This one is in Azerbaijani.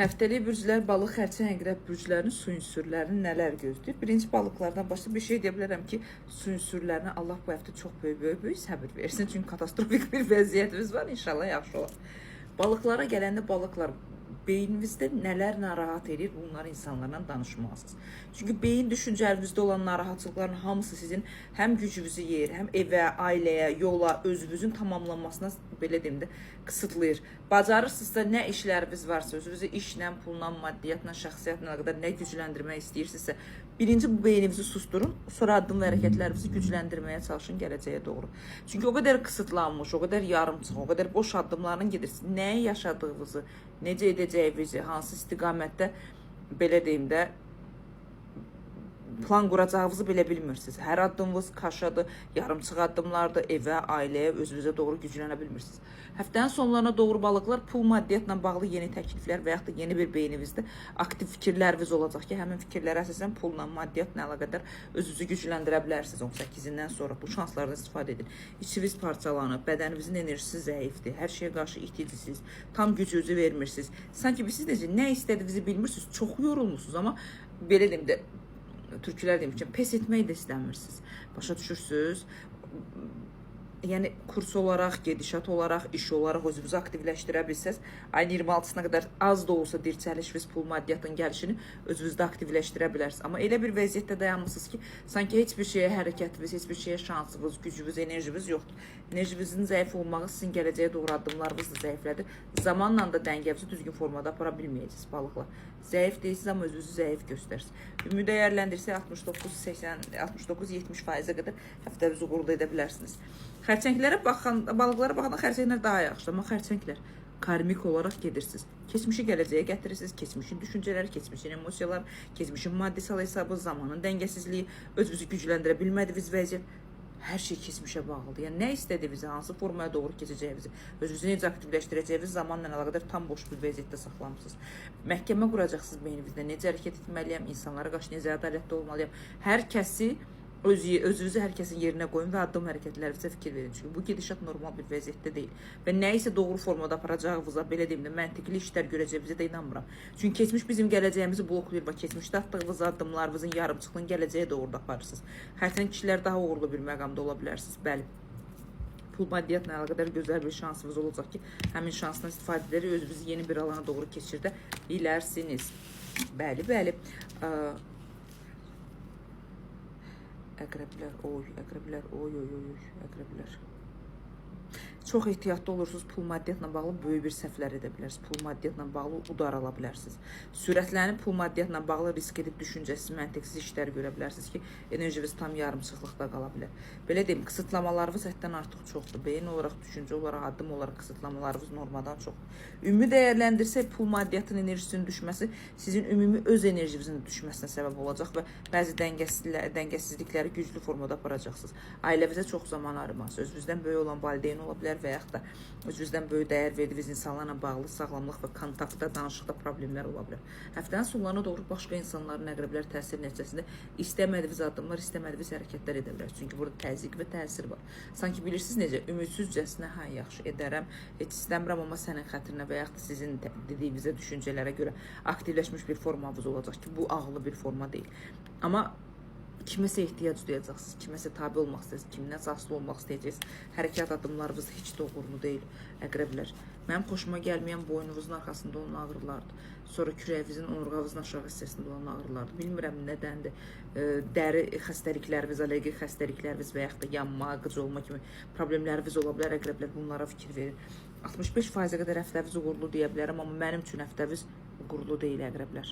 Həftəlik bürclər, balıq, xərçəng, əqrəb bürclərinin su ünsürlərini nələr gözləyir? Birinci balıqlardan başlayıb bir şey deyə bilərəm ki, su ünsürlərinə Allah bu həftə çox böyük səbir versin. Çünki katastrofik bir vəziyyətimiz var. İnşallah yaxşı olar. Balıqlara gələndə balıqlar, beyninizdə nələr narahat edir, bunları insanlarla danışmalısınız. Çünki beyin düşüncənizdə olan narahatçılıkların hamısı sizin həm gücünüzü yer, həm evə, ailəyə, yola, özünüzün tamamlanmasına belə deyim də kısıtlayır. Bacarırsınızsa nə işləriniz varsa, özünüzü işlə, pulla, maddiyyatla, şəxsiyyətlə qədər nə gücləndirmək istəyirsinizsə, birinci bu beyninizi susturun, sonra addım və hərəkətlərinizi gücləndirməyə çalışın gələcəyə doğru. Çünki o qədər kısıtlanmış, o qədər yarımçıq, o qədər boş addımlarla gedirsiniz. Nəyi yaşadığınızı, necə edəcəyinizi, hansı istiqamətdə belə deyim də plan quracağınızı belə bilmirsiniz. Hər addımınız kaşadır, yarımçıq addımlardır, evə, ailəyə, özünüzə doğru güclənə bilmirsiniz. Həftənin sonlarına doğru balıqlar pul maddiyatla bağlı yeni təkliflər və yaxud da yeni bir beyninizdə aktiv fikirləriniz olacaq ki, həmin fikirlərə əsasən pulla, maddiyatla əlaqədar özünüzü gücləndirə bilərsiniz 18-dən sonra. Bu şanslardan istifadə edin. İçiniz parçalanıb, bədəninizin enerjisi zəifdir, hər şeyə qarşı iticisiniz, tam gücünüzü vermirsiniz. Sanki siz necə nə istədiyinizi bilmirsiniz, çox yorulmusunuz, amma belə deyim də türkülər demişkən, pes etmək də istəmirsiniz. Başa düşürsünüz? Yəni, kurs olaraq, gedişat olaraq, iş olaraq özünüzü aktivləşdirə bilsəz, ayın 26-sına qədər az da olsa dirçəlişiniz, pul maddiyatın gəlişini özünüzdə aktivləşdirə bilərsiniz. Amma elə bir vəziyyətdə dayanmışsınız ki, sanki heç bir şeyə hərəkətiniz, heç bir şeyə şansınız, gücünüz, enerjiniz yoxdur. Enerjinizin zəif olmağı sizin gələcəyə doğru addımlarınızı da zəiflədir. Zamanla da dəngənizi düzgün formada apara bilməyəcəksiniz balıqlar. Zəif deyirsiniz, amma özünüzü zəif göstərsiniz. Ümumi dəyərləndirsək 69-70%-ə qədər həftənizi uğurlu edə bilərsiniz. Xərçənglərə baxan, balıqlara baxanda xərçənglər daha yaxşıdır, amma xərçənglər karmik olaraq gedirsiniz. Keçmişi gələcəyə gətirirsiniz, keçmişin düşüncələri, keçmişin emosiyaları, keçmişin maddisal hesabı, zamanın dəngəsizliyi, özünüzü gücləndirə bilmədiyiniz vəziyyət, hər şey keçmişə bağlıdır. Yəni, nə istədiyinizi, hansı formaya doğru keçəcəyinizi, özünüzü necə aktivləşdirəcəyiniz zamanla əlaqədar tam boş bir vəziyyətdə saxlamısınız. Məhkəmə quracaqsınız beyninizdə, necə hərəkət etməliyəm, insanlara qarşı necə ədalətli olmalıyam. Hər kəsi özünüzü hər kəsin yerinə qoyun və addım hərəkətlərinizə fikir verin. Çünki bu gedişat normal bir vəziyyətdə deyil. Və nə isə doğru formada aparacağınıza, belə deyim də, məntiqli işlər görəcəyinizə də inanmıram. Çünki keçmiş bizim gələcəyimizi bloklayır və keçmişdə atdığınız addımlarınızın yarımçıqlığını gələcəyə doğru da aparırsınız. Hərçənd kişilər daha uğurlu bir məqamda ola bilərsiniz. Bəli. Pul maddiyatla əlaqədar gözəl bir şansınız olacaq ki, həmin şansdan istifadə edərək özünüzü yeni bir alana doğru keçirdə bilərsiniz. Bəli, bəli. Əqrəblər, əqrəblər. Çox ehtiyatlı olursunuz, pul maddiyatla bağlı böyük bir səhvlər edə bilərsiniz. Pul maddiyatla bağlı udar ala bilərsiniz. Sürətlənib pul maddiyatla bağlı risk edib düşüncəsiz, məntiqsiz işlər görə bilərsiniz ki, enerjiniz tam yarımçıqlıqda qala bilər. Belə deyim, kısıtlamalarınız həddən artıq çoxdur. Beyin olaraq, düşüncə olaraq, addım olaraq kısıtlamalarınız normadan çoxdur. Ümumi dəyərləndirsək, pul maddiyatın enerjisinin düşməsi sizin ümumi öz enerjinizin düşməsinə səbəb olacaq və bəzi dəngəsizlikləri güclü formada aparacaqsınız. Ailənizə çox zaman ayırmalısınız. Özünüzdən böyük olan valideyn ola bilər və yaxud da özünüzdən böyük dəyər verdiyiniz insanlarla bağlı sağlamlıq və kontaktda, danışıqda problemlər ola bilər. Həftənin sonlarına doğru başqa insanların əqrəblər təsir nəticəsində istəmədiyiniz addımlar, istəmədiyiniz hərəkətlər edə bilər. Çünki burada təzyiq və təsir var. Sanki bilirsiniz necə, ümidsizcəsinə, hə, yaxşı edərəm, heç istəmirəm, amma sənin xətrinə və yaxud da sizin dediyinizə, düşüncələrə görə aktivləşmiş bir formanız olacaq ki, bu ağlı bir forma deyil. Amma kiməsə ehtiyac duyacaqsınız, kiməsə tabi olmaq istəyəcəksiniz, kimdən asılı olmaq istəyəcəksiniz. Hərəkət addımlarınız heç də uğurlu deyil, əqrəblər. Mənim xoşuma gəlməyən boynunuzun arxasında olan ağrılardır. Sonra kürəyinizin, onurğanızın aşağı hissəsində olan ağrılardır. Bilmirəm nədəndir. Dəri xəstəlikləriniz, allergik xəstəlikləriniz və yaxud da yanma, qıcı olma kimi problemləriniz ola bilər, əqrəblər. Bunlara fikir verin. 65%-ə qədər həftəniz uğurlu deyə bilərəm, amma mənim üçün həftəniz uğurlu deyil, əqrəblər.